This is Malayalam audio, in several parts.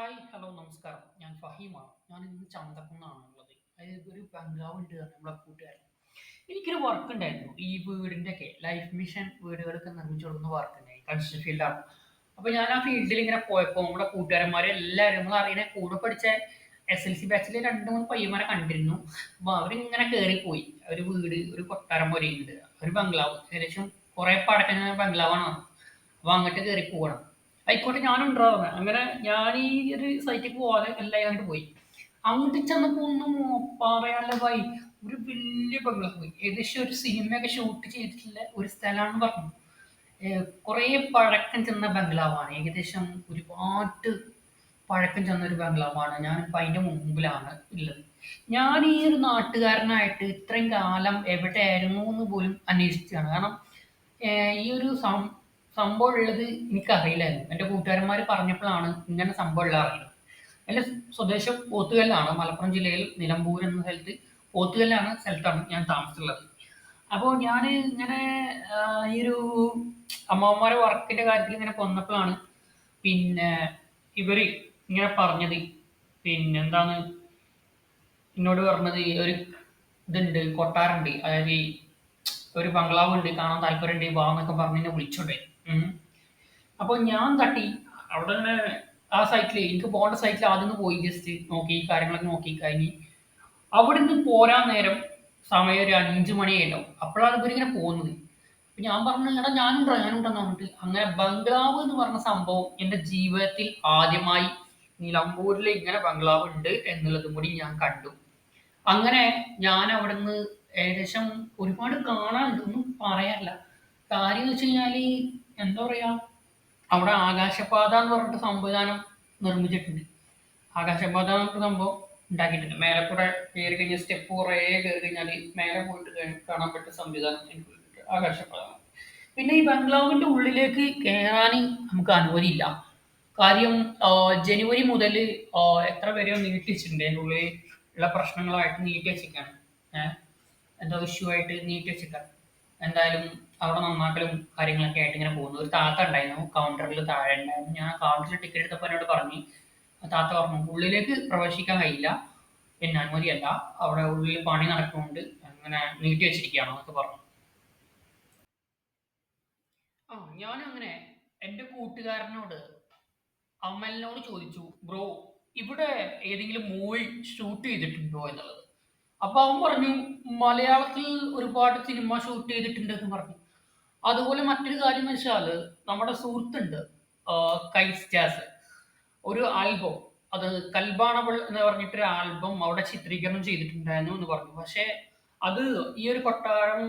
ഹായ് ഹലോ നമസ്കാരം. ഞാൻ ഫഹീമാണ്. ഞാൻ ഇന്ന് ചന്തക്കുന്നാണ് ഉള്ളത്. അതായത് ഒരു ബംഗ്ലാവ് ഉണ്ട് നമ്മളെ കൂട്ടുകാരൻ. എനിക്കൊരു വർക്ക് ഉണ്ടായിരുന്നു. ഈ വീടിന്റെ ഒക്കെ ലൈഫ് മിഷൻ വീടുകളൊക്കെ നിർമ്മിച്ചു കൊടുക്കുന്ന വർക്ക് ഉണ്ടായി. കൺസ്ട്രക്ഷൻ ഫീൽഡാണ്. അപ്പൊ ഞാൻ ആ ഫീൽഡിൽ ഇങ്ങനെ പോയപ്പോൾ നമ്മുടെ കൂട്ടുകാരന്മാരെ എല്ലാവരും നമ്മൾ അറിയണ കൂടെ പഠിച്ച SLC ബാച്ചിൽ രണ്ട് മൂന്ന് പയ്യന്മാരെ കണ്ടിരുന്നു. അപ്പൊ അവരിങ്ങനെ കയറിപ്പോയി. ഒരു വീട്, ഒരു കൊട്ടാരം പോലെയുണ്ട്, ഒരു ബംഗ്ലാവ്, ഏകദേശം കുറെ പടക്കം ബംഗ്ലാവാണ്. അപ്പൊ അങ്ങോട്ട് കയറി പോകണം. ആയിക്കോട്ടെ, ഞാനും ഉണ്ടാവുന്നത് അങ്ങനെ. ഞാൻ ഈ ഒരു സൈറ്റിൽ പോവാതെ എല്ലാം അങ്ങോട്ട് പോയി. അങ്ങോട്ട് ചെന്നപ്പോ ഒന്നും പറയാനുള്ള ഭായി, ഒരു വലിയ ബംഗ്ലാവ്, ഏകദേശം ഒരു സിനിമയൊക്കെ ഷൂട്ട് ചെയ്തിട്ടുള്ള ഒരു സ്ഥലമാണെന്ന് പറഞ്ഞു. കുറേ പഴക്കം ചെന്ന ബംഗ്ലാവാണ്. ഏകദേശം ഒരുപാട് പഴക്കം ചെന്ന ഒരു ബംഗ്ലാവാണ്. ഞാനിപ്പോൾ അതിന്റെ മുമ്പിലാണ് ഉള്ളത്. ഞാൻ ഈ ഒരു നാട്ടുകാരനായിട്ട് ഇത്രയും കാലം എവിടെയായിരുന്നു എന്ന് പോലും അന്വേഷിച്ചതാണ്. കാരണം ഈ ഒരു സംഭവം ഉള്ളത് എനിക്കറിയില്ലായിരുന്നു. എൻ്റെ കൂട്ടുകാരന്മാർ പറഞ്ഞപ്പോഴാണ് ഇങ്ങനെ സംഭവം ഉള്ളത് അറിയുന്നത്. എൻ്റെ സ്വദേശം പോത്തുകല്ലാണ്, മലപ്പുറം ജില്ലയിൽ നിലമ്പൂർ എന്ന സ്ഥലത്ത്. പോത്തുകല്ലാണ് സ്ഥലത്താണ് ഞാൻ താമസിച്ചുള്ളത്. അപ്പോൾ ഞാൻ ഇങ്ങനെ ഈ ഒരു അമ്മമാരെ വർക്കിന്റെ കാര്യത്തിൽ ഇങ്ങനെ കൊന്നപ്പോഴാണ് പിന്നെ ഇവര് ഇങ്ങനെ പറഞ്ഞത്. പിന്നെ എന്താണ് എന്നോട് പറഞ്ഞത്, ഒരു ഇതുണ്ട്, കൊട്ടാരമുണ്ട്, അതായത് ഈ ഒരു ബംഗ്ലാവ് ഉണ്ട്, കാണാൻ താല്പര്യമുണ്ട്, വാ എന്നൊക്കെ പറഞ്ഞ് എന്നെ വിളിച്ചോണ്ടേ. അപ്പോൾ ഞാൻ തട്ടി. അവിടെ തന്നെ ആ സൈറ്റിൽ, എനിക്ക് പോകേണ്ട സൈറ്റിൽ ആദ്യം ഒന്ന് പോയി ജസ്റ്റ് നോക്കി, കാര്യങ്ങളൊക്കെ നോക്കി കഴിഞ്ഞ് അവിടെ നിന്ന് പോരാൻ നേരം സമയം ഒരു 5 മണിയായിട്ടുണ്ടാവും. അപ്പോഴാണ് ഇവരിങ്ങനെ പോകുന്നത്. അപ്പൊ ഞാൻ പറഞ്ഞു, എടാ ഞാനുണ്ടെന്ന് പറഞ്ഞിട്ട് അങ്ങനെ ബംഗ്ലാവ് എന്ന് പറഞ്ഞ സംഭവം എൻ്റെ ജീവിതത്തിൽ ആദ്യമായി നിലമ്പൂരിൽ ഇങ്ങനെ ബംഗ്ലാവ് ഉണ്ട് എന്നുള്ളതും കൂടി ഞാൻ കണ്ടു. അങ്ങനെ ഞാൻ അവിടുന്ന് ഏകദേശം ഒരുപാട് കാണാനുണ്ട്, ഒന്നും പറയാനില്ല. കാര്യം എന്ന് വെച്ച് കഴിഞ്ഞാല് എന്താ പറയാ, അവിടെ ആകാശപാത എന്ന് പറഞ്ഞിട്ട് സംവിധാനം നിർമ്മിച്ചിട്ടുണ്ട്. ആകാശപാത എന്ന് പറഞ്ഞ സംഭവം ഉണ്ടാക്കിയിട്ടുണ്ട്. മേലെ കൂടെ കയറി കഴിഞ്ഞാൽ സ്റ്റെപ്പ് കുറേ കയറി കഴിഞ്ഞാൽ മേലെ പോയിട്ട് കാണാൻ പറ്റുന്ന സംവിധാനം എനിക്ക് ആകാശപാത. പിന്നെ ഈ ബംഗ്ലാവിന്റെ ഉള്ളിലേക്ക് കയറാൻ നമുക്ക് അനുമതിയില്ല. കാര്യം ജനുവരി മുതൽ എത്ര വരെയോ നീട്ടി വെച്ചിട്ടുണ്ട്. അതിൻ്റെ ഉള്ളിൽ ഉള്ള പ്രശ്നങ്ങളായിട്ട് നീട്ടി വെച്ചിരിക്കുകയാണ്. ഏഹ് എന്തോ ഇഷ്യൂ ആയിട്ട് നീട്ടി വെച്ചിരിക്കുകയാണ്. എന്തായാലും അവിടെ നന്നാക്കലും കാര്യങ്ങളൊക്കെ ആയിട്ട് ഇങ്ങനെ പോകുന്നു. ഒരു താത്ത ഉണ്ടായിരുന്നു കൗണ്ടറിൽ താഴെ ഉണ്ടായിരുന്നു. ഞാൻ കൗണ്ടറിൽ ടിക്കറ്റ് എടുത്തപ്പോൾ എന്നോട് പറഞ്ഞു, ആ താത്ത പറഞ്ഞു ഉള്ളിലേക്ക് പ്രവേശിക്കാൻ കഴിയില്ല, പിന്നെ അനുമതിയല്ല, അവിടെ ഉള്ളിൽ പണി നടക്കുന്നുണ്ട്, അങ്ങനെ നീട്ടി വെച്ചിരിക്കുകയാണെന്നൊക്കെ പറഞ്ഞു. ആ, ഞാനങ്ങനെ എൻ്റെ കൂട്ടുകാരനോട്, അമലിനോട് ചോദിച്ചു, ബ്രോ ഇവിടെ ഏതെങ്കിലും മൂവി ഷൂട്ട് ചെയ്തിട്ടുണ്ടോ എന്നുള്ളത്. അപ്പൊ അവൻ പറഞ്ഞു മലയാളത്തിൽ ഒരുപാട് സിനിമ ഷൂട്ട് ചെയ്തിട്ടുണ്ട് എന്ന് പറഞ്ഞു. അതുപോലെ മറ്റൊരു കാര്യം എന്ന് വെച്ചാല് നമ്മുടെ സുഹൃത്തുണ്ട്, കൈസ്റ്റാസ്, ഒരു ആൽബം, അത് കൽബാണബിൾ എന്ന് പറഞ്ഞിട്ടൊരു ആൽബം അവിടെ ചിത്രീകരണം ചെയ്തിട്ടുണ്ടായിരുന്നു എന്ന് പറഞ്ഞു. പക്ഷെ അത് ഈ ഒരു കൊട്ടാരം,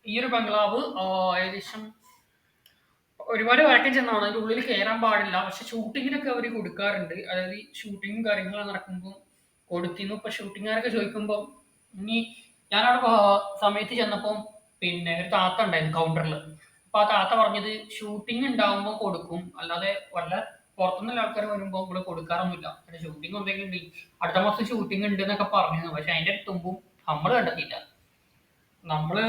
ഈ ഒരു ബംഗ്ലാവ് ഏകദേശം ഒരുപാട് വഴക്കം ചെന്നാണ്. അതിന്റെ ഉള്ളിൽ കയറാൻ പാടില്ല. പക്ഷെ ഷൂട്ടിങ്ങിനൊക്കെ അവർ കൊടുക്കാറുണ്ട്. അതായത് ഈ ഷൂട്ടിങ്ങും കാര്യങ്ങളും നടക്കുമ്പോൾ കൊടുത്തിരുന്നു. ഇപ്പൊ ഷൂട്ടിങ്ങുകാരൊക്കെ ചോദിക്കുമ്പോൾ ഇനി ഞാനവിടെ സമയത്ത് ചെന്നപ്പം പിന്നെ ഒരു താത്ത ഉണ്ടായിരുന്നു കൗണ്ടറിൽ. അപ്പൊ ആ താത്ത പറഞ്ഞത് ഷൂട്ടിംഗ് ഉണ്ടാവുമ്പോൾ കൊടുക്കും, അല്ലാതെ വല്ല പുറത്തുനിന്നുള്ള ആൾക്കാർ വരുമ്പോൾ ഇവിടെ കൊടുക്കാറൊന്നുമില്ല. പിന്നെ ഷൂട്ടിംഗ് എന്തെങ്കിലും ഉണ്ട്, അടുത്ത മാസം ഷൂട്ടിംഗ് ഉണ്ട് എന്നൊക്കെ പറഞ്ഞിരുന്നു. പക്ഷെ അതിന്റെ തുമ്പും നമ്മൾ കണ്ടെത്തിയില്ല. നമ്മള്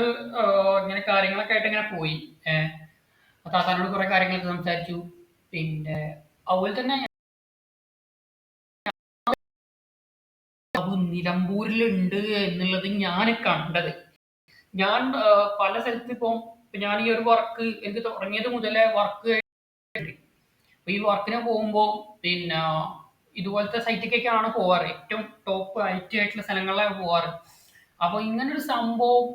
ഇങ്ങനെ കാര്യങ്ങളൊക്കെ ആയിട്ട് ഇങ്ങനെ പോയി. ഏഹ് താത്താനോട് കുറെ കാര്യങ്ങളൊക്കെ സംസാരിച്ചു. പിന്നെ അതുപോലെ തന്നെ നിലമ്പൂരിലുണ്ട് എന്നുള്ളത് ഞാൻ കണ്ടത്. ഞാൻ പല സ്ഥലത്ത് ഇപ്പം ഞാൻ ഈ ഒരു വർക്ക് എനിക്ക് തുടങ്ങിയത് മുതലേ വർക്ക്, അപ്പൊ ഈ വർക്കിന് പോകുമ്പോൾ പിന്നെ ഇതുപോലത്തെ സൈറ്റിലേക്കാണ് പോവാറ്. ഏറ്റവും ടോപ്പ് ഐറ്റി ആയിട്ടുള്ള സ്ഥലങ്ങളിലാണ് പോവാറ്. അപ്പൊ ഇങ്ങനൊരു സംഭവം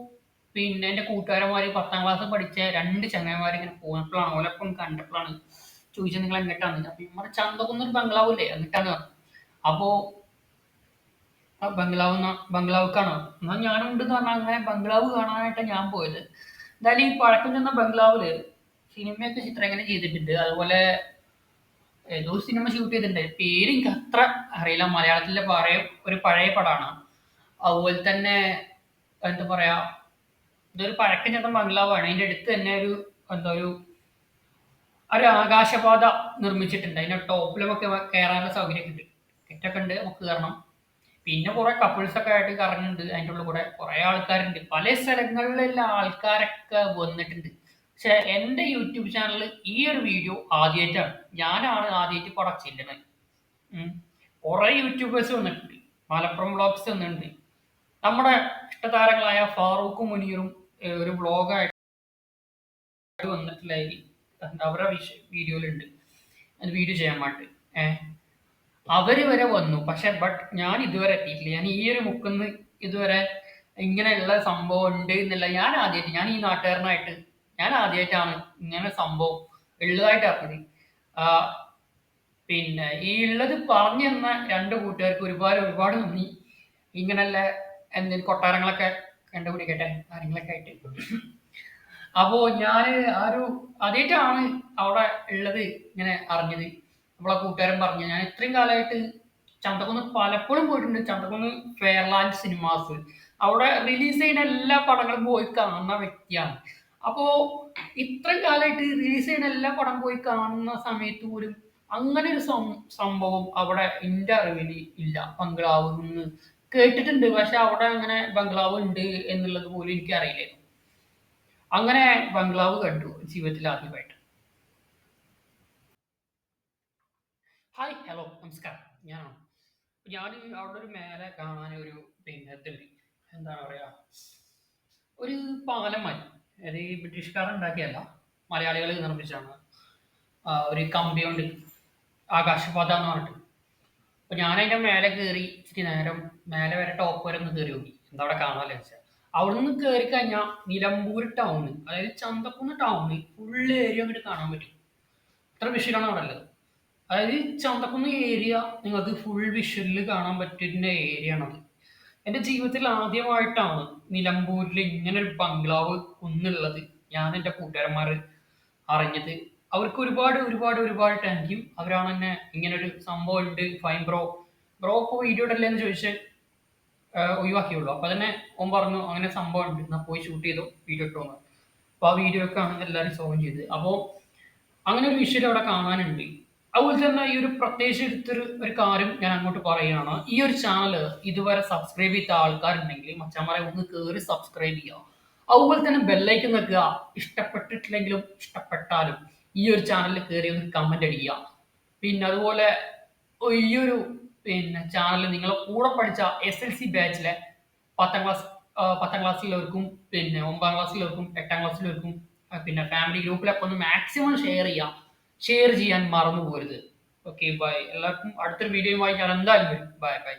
പിന്നെ എന്റെ കൂട്ടുകാരന്മാര് 10ാം ക്ലാസ് പഠിച്ച രണ്ട് ചങ്ങായിമാർ ഇങ്ങനെ പോയപ്പോഴാണ്, ഓലപ്പം കണ്ടപ്പോഴാണ് ചോദിച്ചത്, നിങ്ങൾ എങ്ങോട്ടാണ്. അപ്പൊ നമ്മുടെ ചന്തകുന്നൊരു ബംഗ്ലാവില്ലേ എന്നിട്ടാണ് പറഞ്ഞത്. അപ്പോ ആ ബംഗ്ലാവുക്കാണ്. എന്നാൽ ഞാനും ഉണ്ടെന്ന് പറഞ്ഞാൽ അങ്ങനെ ബംഗ്ലാവ് കാണാനായിട്ടാണ് ഞാൻ പോയത്. എന്തായാലും ഈ പഴക്കം ചെന്ന ബംഗ്ലാവില് സിനിമയൊക്കെ ചിത്രീകരണം ചെയ്തിട്ടുണ്ട്. അതുപോലെ ഏതോ സിനിമ ഷൂട്ട് ചെയ്തിട്ടുണ്ട്, പേര് എനിക്ക് അത്ര അറിയില്ല. മലയാളത്തിലെ ഒരു പഴയ പടമാണ്. അതുപോലെ തന്നെ എന്താ പറയാ, ഇതൊരു പഴക്കം ചെന്ന ബംഗ്ലാവാണ്. അതിന്റെ അടുത്ത് തന്നെ ഒരു എന്താ ഒരു ആകാശപാത നിർമ്മിച്ചിട്ടുണ്ട്. അതിന്റെ ടോപ്പിലൊക്കെ കയറാനുള്ള സൗകര്യമൊക്കെ ഉണ്ട്. ടിക്കറ്റൊക്കെ ഉണ്ട്, നമുക്ക് കയറണം. പിന്നെ കുറെ കപ്പിൾസ് ഒക്കെ ആയിട്ട് കറങ്ങുന്നുണ്ട്. അതിൻ്റെ ഉള്ളിൽ കൂടെ കുറെ ആൾക്കാരുണ്ട്, പല സ്ഥലങ്ങളിലുള്ള ആൾക്കാരൊക്കെ വന്നിട്ടുണ്ട്. പക്ഷെ എൻ്റെ യൂട്യൂബ് ചാനലിൽ ഈ ഒരു വീഡിയോ ആദ്യമായിട്ടാണ്, ഞാനാണ് ആദ്യമായിട്ട് പടം ചെല്ലുന്നത്. ഉം. കുറെ യൂട്യൂബേഴ്സ് വന്നിട്ടുണ്ട്. മലപ്പുറം വ്ളോഗ്സ് വന്നിട്ടുണ്ട്. നമ്മുടെ ഇഷ്ടതാരങ്ങളായ ഫാറൂഖും മുനീറും ഒരു വ്ളോഗായിട്ട് വന്നിട്ടില്ല. അവരുടെ വീഡിയോയിലുണ്ട് അത് വീഡിയോ ചെയ്യാൻ വേണ്ടി. ഏഹ് അവര് വരെ വന്നു. പക്ഷെ ഞാൻ ഇതുവരെ എത്തിയിട്ടില്ല. ഞാൻ ഈ ഒരു മുക്കുന്ന് ഇതുവരെ ഇങ്ങനെയുള്ള സംഭവം ഉണ്ട് എന്നുള്ള ഞാൻ ഈ നാട്ടുകാരനായിട്ട് ഞാൻ ആദ്യമായിട്ടാണ് ഇങ്ങനെ സംഭവം ഉള്ളതായിട്ട് അറിഞ്ഞത്. ആ, പിന്നെ ഈ ഉള്ളത് പറഞ്ഞു തന്ന രണ്ട് കൂട്ടുകാർക്ക് ഒരുപാട് ഒരുപാട് നന്ദി. ഇങ്ങനെയുള്ള എന്തെങ്കിലും കൊട്ടാരങ്ങളൊക്കെ കണ്ടുപിടിക്കട്ടെ കാര്യങ്ങളൊക്കെ ആയിട്ട്. അപ്പോ ഞാൻ ആ ഒരു ആദ്യമായിട്ടാണ് അവിടെ ഉള്ളത് ഇങ്ങനെ അറിഞ്ഞത്. നമ്മളെ കൂട്ടുകാരൻ പറഞ്ഞു. ഞാൻ ഇത്രയും കാലമായിട്ട് ചന്തക്കുന്ന് പലപ്പോഴും പോയിട്ടുണ്ട്. ചന്തക്കുന്ന് ഫെയർലാൻഡ് സിനിമാസ് അവിടെ റിലീസ് ചെയ്യുന്ന എല്ലാ പടങ്ങളും പോയി കാണുന്ന വ്യക്തിയാണ്. അപ്പോ ഇത്രയും കാലമായിട്ട് റിലീസ് ചെയ്യുന്ന എല്ലാ പടം പോയി കാണുന്ന സമയത്ത് പോലും അങ്ങനെ ഒരു സംഭവം അവിടെ എൻ്റെ അറിവിൽ ഇല്ല. ബംഗ്ലാവ് എന്ന് കേട്ടിട്ടുണ്ട്, പക്ഷെ അവിടെ അങ്ങനെ ബംഗ്ലാവ് ഉണ്ട് എന്നുള്ളത് പോലും എനിക്ക് അറിയില്ലായിരുന്നു. അങ്ങനെ ബംഗ്ലാവ് കണ്ടു ജീവിതത്തിൽ ആദ്യമായിട്ട്. ഹായ്, ഹലോ, നമസ്കാരം. ഞാനാണ്. ഞാൻ അവിടെ ഒരു മേലെ കാണാൻ ഒരു ഇതുണ്ട്. എന്താണ് പറയാ, ഒരു പാലം മതി. അത് ഈ ബ്രിട്ടീഷുകാർ ഉണ്ടാക്കിയല്ല, മലയാളികൾ നിർമ്മിച്ചാണ്. ഒരു കമ്പി കൊണ്ട് ആകാശപാത എന്ന് പറഞ്ഞിട്ട്. അപ്പൊ ഞാൻ അതിന്റെ മേലെ കയറി ഇച്ചിരി നേരം മേലെ വരെ ടോപ്പ് വരെ ഒന്ന് കയറി നോക്കി എന്താ അവിടെ കാണാല്ലോ വെച്ചാൽ. അവിടെ നിന്ന് കയറി കഴിഞ്ഞാൽ നിലമ്പൂർ ടൗണ്, അതായത് ചന്തക്കുന്ന് ടൗണ് ഫുൾ ഏരിയ അങ്ങോട്ട് കാണാൻ പറ്റും. അത്ര വിഷയമാണ് അവിടെ ഉള്ളത്. അതായത് ചന്തക്കുന്ന് ഏരിയ നിങ്ങൾക്ക് ഫുൾ വിഷ്വലിൽ കാണാൻ പറ്റുന്ന ഏരിയ ആണത്. എൻ്റെ ജീവിതത്തിൽ ആദ്യമായിട്ടാണ് നിലമ്പൂരിൽ ഇങ്ങനെ ഒരു ബംഗ്ലാവ് ഒന്നുള്ളത് ഞാൻ എൻ്റെ കൂട്ടുകാരന്മാർ അറിഞ്ഞത്. അവർക്ക് ഒരുപാട് ഒരുപാട് ഒരുപാട് താങ്ക് യു. അവരാണ് എന്നെ ഇങ്ങനെ ഒരു സംഭവം ഉണ്ട് ഫൈൻ ബ്രോ, ഇപ്പോൾ വീഡിയോ ഇടല്ലേ എന്ന് ചോദിച്ച് ഒഴിവാക്കിയുള്ളൂ. അപ്പൊ തന്നെ ഓൻ പറഞ്ഞു അങ്ങനെ സംഭവം ഉണ്ട്, എന്നാ പോയി ഷൂട്ട് ചെയ്തോ, വീഡിയോ ഇട്ടോ എന്ന്. അപ്പൊ ആ വീഡിയോ ഒക്കെ ആണ് എല്ലാവരും സോൾവ് ചെയ്ത്. അപ്പോൾ അങ്ങനെ ഒരു വിഷയം അവിടെ കാണാനുണ്ട്. അതുപോലെ തന്നെ ഈ ഒരു പ്രത്യേകിച്ച് ഒരു കാര്യം ഞാൻ അങ്ങോട്ട് പറയുകയാണ്. ഈ ഒരു ചാനൽ ഇതുവരെ സബ്സ്ക്രൈബ് ചെയ്ത ആൾക്കാരുണ്ടെങ്കിൽ മച്ചാമാരെ ഒന്ന് കയറി സബ്സ്ക്രൈബ് ചെയ്യുക. അതുപോലെ തന്നെ ബെല്ലൈക്കൻ നിൽക്കുക. ഇഷ്ടപ്പെട്ടിട്ടില്ലെങ്കിലും ഇഷ്ടപ്പെട്ടാലും ഈ ഒരു ചാനലിൽ കയറി ഒന്ന് കമന്റ് അടിക്കുക. പിന്നെ അതുപോലെ ഈ ഒരു ചാനൽ നിങ്ങളെ കൂടെ പഠിച്ച SLC ബാച്ചിലെ 10ാം ക്ലാസ് 10ാം ക്ലാസ്സിലുള്ളവർക്കും പിന്നെ 9ാം ക്ലാസ്സിലുള്ളവർക്കും 8ാം ക്ലാസ്സിലുള്ളവർക്കും പിന്നെ ഫാമിലി ഗ്രൂപ്പിലൊക്കെ ഒന്ന് മാക്സിമം ഷെയർ ചെയ്യാൻ മറന്നു പോകരുത്. Okay, bye. എല്ലാവർക്കും അടുത്തൊരു വീഡിയോയുമായി ഞാൻ എന്തായാലും വരും. Bye by.